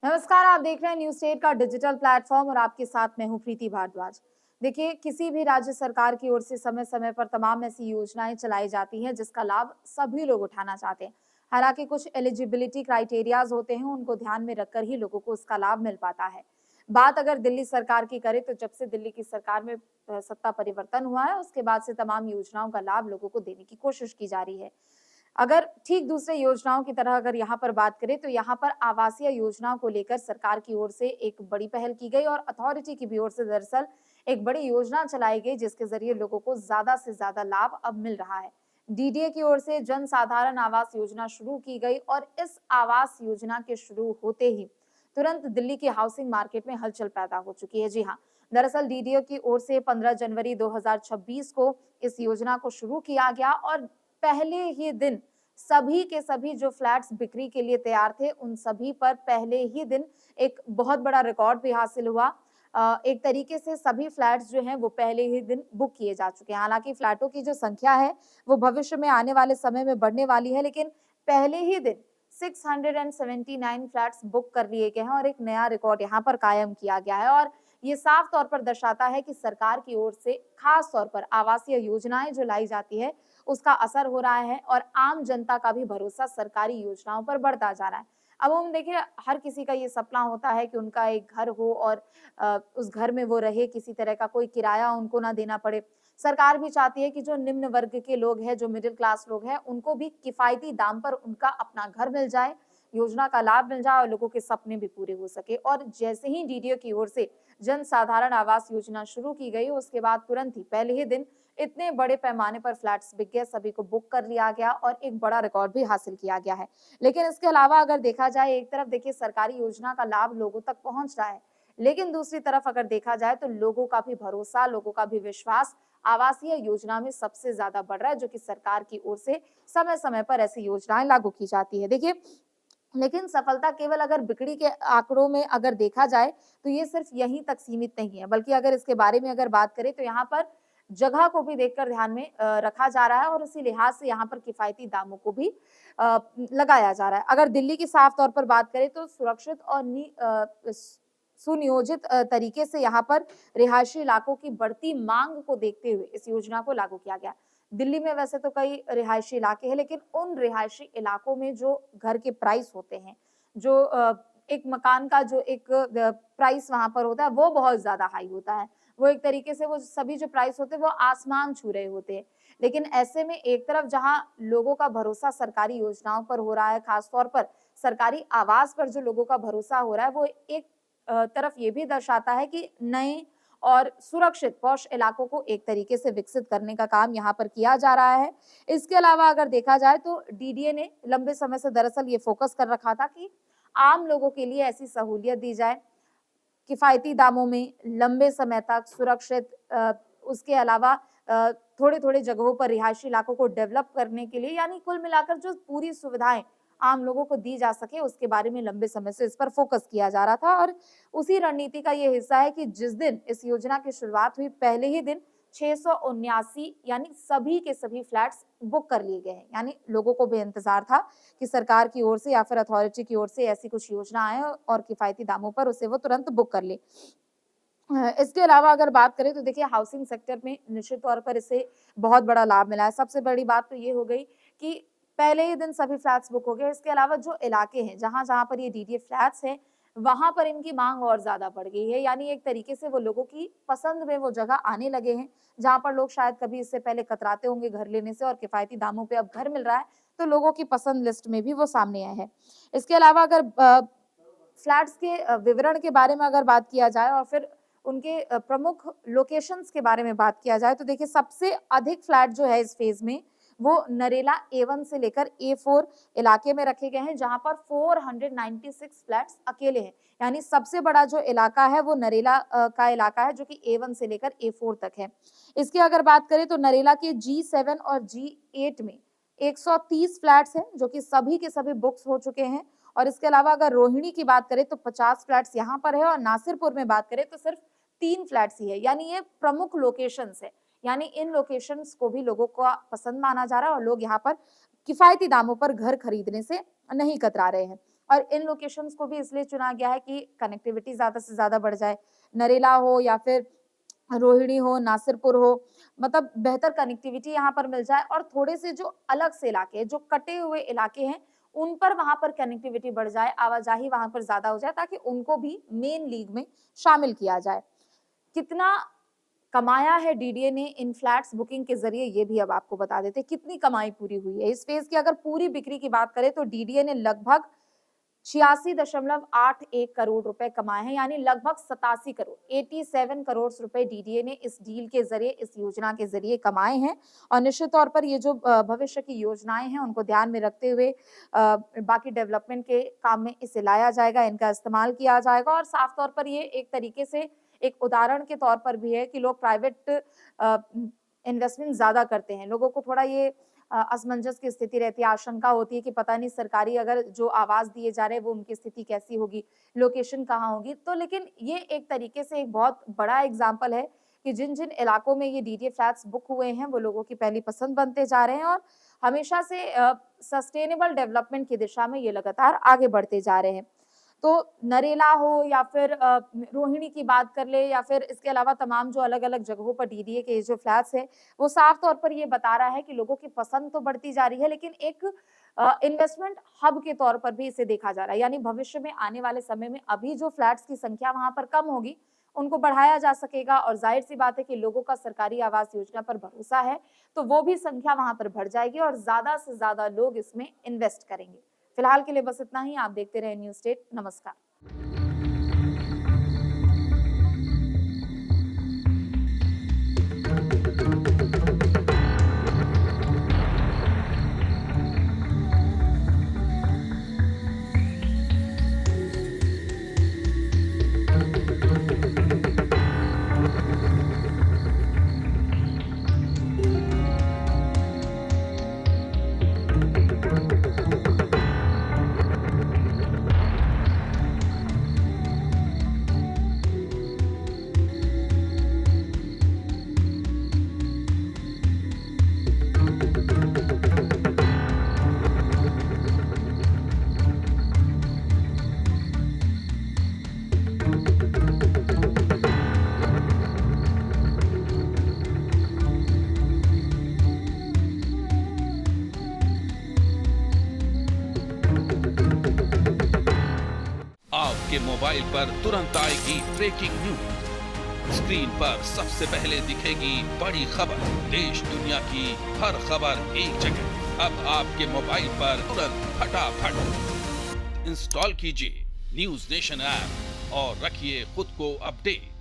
नमस्कार, आप देख रहे हैं न्यूज़ स्टेट का डिजिटल प्लेटफॉर्म और आपके साथ मैं हूं प्रीति भारद्वाज। देखिए, किसी भी राज्य सरकार की ओर से समय-समय पर तमाम ऐसी योजनाएं चलाई जाती हैं जिसका लाभ सभी लोग उठाना चाहते हैं। हालांकि कुछ एलिजिबिलिटी क्राइटेरियाज होते हैं, उनको ध्यान में रखकर ही लोगों को उसका लाभ मिल पाता है। बात अगर दिल्ली सरकार की करें तो जब से दिल्ली की सरकार में सत्ता परिवर्तन हुआ है, उसके बाद से तमाम योजनाओं का लाभ लोगों को देने की कोशिश की जा रही है। अगर ठीक दूसरे योजनाओं की तरह अगर यहाँ पर बात करें तो यहाँ पर आवासीय योजनाओं को लेकर सरकार की ओर से एक बड़ी पहल की गई और अथॉरिटी की भी ओर से दरअसल एक बड़ी योजना चलाई गई जिसके जरिए लोगों को ज्यादा से ज्यादा लाभ अब मिल रहा है। डीडीए की ओर से जन साधारण आवास योजना शुरू की गई और इस आवास योजना के शुरू होते ही तुरंत दिल्ली की हाउसिंग मार्केट में हलचल पैदा हो चुकी है। जी हाँ, दरअसल डीडीए की ओर से 15 जनवरी 2026 को इस योजना को शुरू किया गया और पहले ही दिन सभी के सभी जो फ्लैट्स बिक्री के लिए तैयार थे, उन सभी पर पहले ही दिन एक बहुत बड़ा रिकॉर्ड भी हासिल हुआ। एक तरीके से सभी फ्लैट्स जो हैं वो पहले ही दिन बुक किए जा चुके हैं। हालाँकि फ्लैटों की जो संख्या है, वो भविष्य में आने वाले समय में बढ़ने वाली है, लेकिन पहले ही दिन 679 फ्लैट्स बुक कर लिए गए हैं और एक नया रिकॉर्ड यहाँ पर कायम किया गया है और ये साफ तौर पर दर्शाता है कि सरकार की ओर से खास तौर पर आवासीय योजनाएं जो लाई जाती है उसका असर हो रहा है और आम जनता का भी भरोसा सरकारी योजनाओं पर बढ़ता जा रहा है। अब हम देखिए, हर किसी का ये सपना होता है कि उनका एक घर हो और उस घर में वो रहे, किसी तरह का कोई किराया उनको ना देना पड़े। सरकार भी चाहती है कि जो निम्न वर्ग के लोग हैं, जो मिडिल क्लास लोग हैं, उनको भी किफायती दाम पर उनका अपना घर मिल जाए, योजना का लाभ मिल जाए और लोगों के सपने भी पूरे हो सके। और जैसे ही डीडीओ की ओर से जन साधारण आवास योजना शुरू की गई, उसके बाद तुरंत ही पहले ही दिन इतने बड़े पैमाने पर फ्लैट्स बिक गए, सभी को बुक कर लिया गया और एक बड़ा रिकॉर्ड भी हासिल किया गया है। लेकिन इसके अलावा अगर देखा जाए, एक तरफ देखिए सरकारी योजना का लाभ लोगों तक पहुंच रहा है, लेकिन दूसरी तरफ अगर देखा जाए तो लोगों का भी भरोसा, लोगों का भी विश्वास आवासीय योजना में सबसे ज्यादा बढ़ रहा है, जो कि सरकार की ओर से समय-समय पर ऐसी योजनाएं लागू की जाती है। देखिए, लेकिन सफलता केवल अगर बिक्री के आंकड़ों में अगर देखा जाए, तो ये सिर्फ यहीं तक सीमित नहीं है, बल्कि अगर इसके बारे में अगर बात करें तो यहाँ पर जगह को भी देखकर ध्यान में रखा जा रहा है और उसी लिहाज से यहाँ पर किफ़ायती दामों को भी लगाया जा रहा है। अगर दिल्ली की साफ तौर पर बात करें तो सुरक्षित और सुनियोजित तरीके से यहाँ पर रिहायशी इलाकों की बढ़ती मांग को देखते हुए इस योजना को लागू किया गया। दिल्ली में वैसे तो कई रिहायशी इलाके हैं, लेकिन उन रिहायशी इलाकों में जो घर के प्राइस होते हैं, जो एक मकान का जो एक प्राइस वहाँ पर होता है, वो बहुत ज़्यादा हाई होता है। वो एक तरीके से वो सभी जो प्राइस होते हैं, वो आसमान छू रहे होते हैं। लेकिन ऐसे में एक तरफ जहाँ लोगों का भरोसा सरकारी योजनाओं पर हो रहा है, खास तौर पर सरकारी आवास पर जो लोगों का भरोसा हो रहा है, वो एक तरफ ये भी दर्शाता है कि नए और सुरक्षित पॉश इलाकों को एक तरीके से विकसित करने का काम यहाँ पर किया जा रहा है। इसके अलावा अगर देखा जाए तो डीडीए ने लंबे समय से दरअसल ये फोकस कर रखा था कि आम लोगों के लिए ऐसी सहूलियत दी जाए, किफ़ायती दामों में, लंबे समय तक सुरक्षित, उसके अलावा थोड़े-थोड़े जगहों पर रिहायशी इलाकों को डेवलप करने के लिए, यानी कुल मिलाकर जो पूरी सुविधाएँ आम लोगों को दी जा सके, उसके बारे में लंबे समय से इस पर फोकस किया जा रहा था और उसी रणनीति का ये हिस्सा है कि जिस दिन इस योजना की शुरुआत हुई, पहले ही दिन 679 यानी सभी के सभी फ्लैट्स बुक कर लिए गए हैं। यानी लोगों को भी इंतज़ार था कि सरकार की ओर से या फिर अथॉरिटी की ओर से ऐसी कुछ योजना आए और किफ़ायती दामों पर उसे वो तुरंत बुक कर ले। इसके अलावा अगर बात करें तो देखिए, हाउसिंग सेक्टर में निश्चित तौर पर इससे बहुत बड़ा लाभ मिला है। सबसे बड़ी बात तो ये हो गई कि पहले ही दिन सभी फ्लैट्स बुक हो गए। इसके अलावा जो इलाके हैं, जहाँ-जहाँ पर ये डीडीए फ्लैट्स हैं, वहाँ पर इनकी माँग और ज़्यादा बढ़ गई है। यानी एक तरीके से वो लोगों की पसंद में वो जगह आने लगे हैं, जहाँ पर लोग शायद कभी इससे पहले कतराते होंगे घर लेने से और किफ़ायती दामों पे अब घर मिल रहा है, तो लोगों की पसंद लिस्ट में भी वो सामने आए हैं। इसके अलावा अगर फ्लैट्स के विवरण के बारे में अगर बात किया जाए और फिर उनके प्रमुख लोकेशंस के बारे में बात किया जाए तो देखिए, सबसे अधिक फ्लैट जो है इस फेज में वो नरेला A1 से लेकर A4 इलाके में रखे गए हैं, जहां पर 496 फ्लैट्स अकेले हैं। यानी सबसे बड़ा जो इलाका है वो नरेला का इलाका है, जो कि A1 से लेकर A4 तक है। इसकी अगर बात करें तो नरेला के G7 और G8 में 130 फ्लैट्स हैं, जो कि सभी के सभी बुक्स हो चुके हैं। और इसके अलावा अगर रोहिणी की बात करें तो 50 फ्लैट्स यहाँ पर है और नासिरपुर में बात करें तो सिर्फ 3 फ्लैट्स ही है। यानी ये प्रमुख लोकेशंस है। यानी इन लोकेशंस को भी लोगों को पसंद माना जा रहा है और लोग यहाँ पर किफायती दामों पर घर खरीदने से नहीं कतरा रहे हैं। और इन लोकेशंस को भी इसलिए चुना गया है कि कनेक्टिविटी ज़्यादा से ज़्यादा बढ़ जाए। नरेला हो या फिर रोहिणी हो, नासिरपुर हो, मतलब बेहतर कनेक्टिविटी यहाँ पर मिल जाए और थोड़े से जो अलग से इलाके हैं, जो कटे हुए इलाके हैं, उन पर वहाँ पर कनेक्टिविटी बढ़ जाए, आवाजाही वहाँ पर ज़्यादा हो जाए ताकि उनको भी मेन लीग में शामिल किया जाए। कितना कमाया है डीडीए ने इन फ्लैट्स बुकिंग के ज़रिए, ये भी अब आपको बता देते हैं, कितनी कमाई पूरी हुई है। इस फेज़ की अगर पूरी बिक्री की बात करें तो डीडीए ने लगभग 86.81 करोड़ रुपए कमाए हैं, यानी लगभग 87 करोड़, 87 करोड़ रुपए डीडीए ने इस डील के ज़रिए, इस योजना के ज़रिए कमाए हैं। और निश्चित तौर पर ये जो भविष्य की योजनाएँ हैं, उनको ध्यान में रखते हुए बाकी डेवलपमेंट के काम में इसे लाया जाएगा, इनका इस्तेमाल किया जाएगा और साफ तौर पर ये एक तरीके से एक उदाहरण के तौर पर भी है कि लोग प्राइवेट इन्वेस्टमेंट ज़्यादा करते हैं। लोगों को थोड़ा ये असमंजस की स्थिति रहती है, आशंका होती है कि पता नहीं सरकारी अगर जो आवाज़ दिए जा रहे हैं वो उनकी स्थिति कैसी होगी, लोकेशन कहाँ होगी। तो लेकिन ये एक तरीके से एक बहुत बड़ा एग्ज़ाम्पल है कि जिन-जिन इलाकों में ये डीडीए फ्लैट्स बुक हुए हैं, वो लोगों की पहली पसंद बनते जा रहे हैं और हमेशा से सस्टेनेबल डेवलपमेंट की दिशा में ये लगातार आगे बढ़ते जा रहे हैं। तो नरेला हो या फिर रोहिणी की बात कर ले या फिर इसके अलावा तमाम जो अलग-अलग जगहों पर डीडीए के जो फ्लैट्स हैं, वो साफ तौर पर ये बता रहा है कि लोगों की पसंद तो बढ़ती जा रही है, लेकिन एक इन्वेस्टमेंट हब के तौर पर भी इसे देखा जा रहा है। यानी भविष्य में आने वाले समय में अभी जो फ्लैट्स की संख्या वहाँ पर कम होगी, उनको बढ़ाया जा सकेगा और ज़ाहिर-सी बात है कि लोगों का सरकारी आवास योजना पर भरोसा है, तो वो भी संख्या वहाँ पर बढ़ जाएगी और ज़्यादा से ज़्यादा लोग इसमें इन्वेस्ट करेंगे। फिलहाल के लिए बस इतना ही। आप देखते रहें न्यूज़ स्टेट। नमस्कार। आपके मोबाइल पर तुरंत आएगी ब्रेकिंग न्यूज। स्क्रीन पर सबसे पहले दिखेगी बड़ी खबर। देश दुनिया की हर खबर एक जगह। अब आपके मोबाइल पर तुरंत फटाफट इंस्टॉल कीजिए न्यूज नेशन ऐप और रखिए खुद को अपडेट।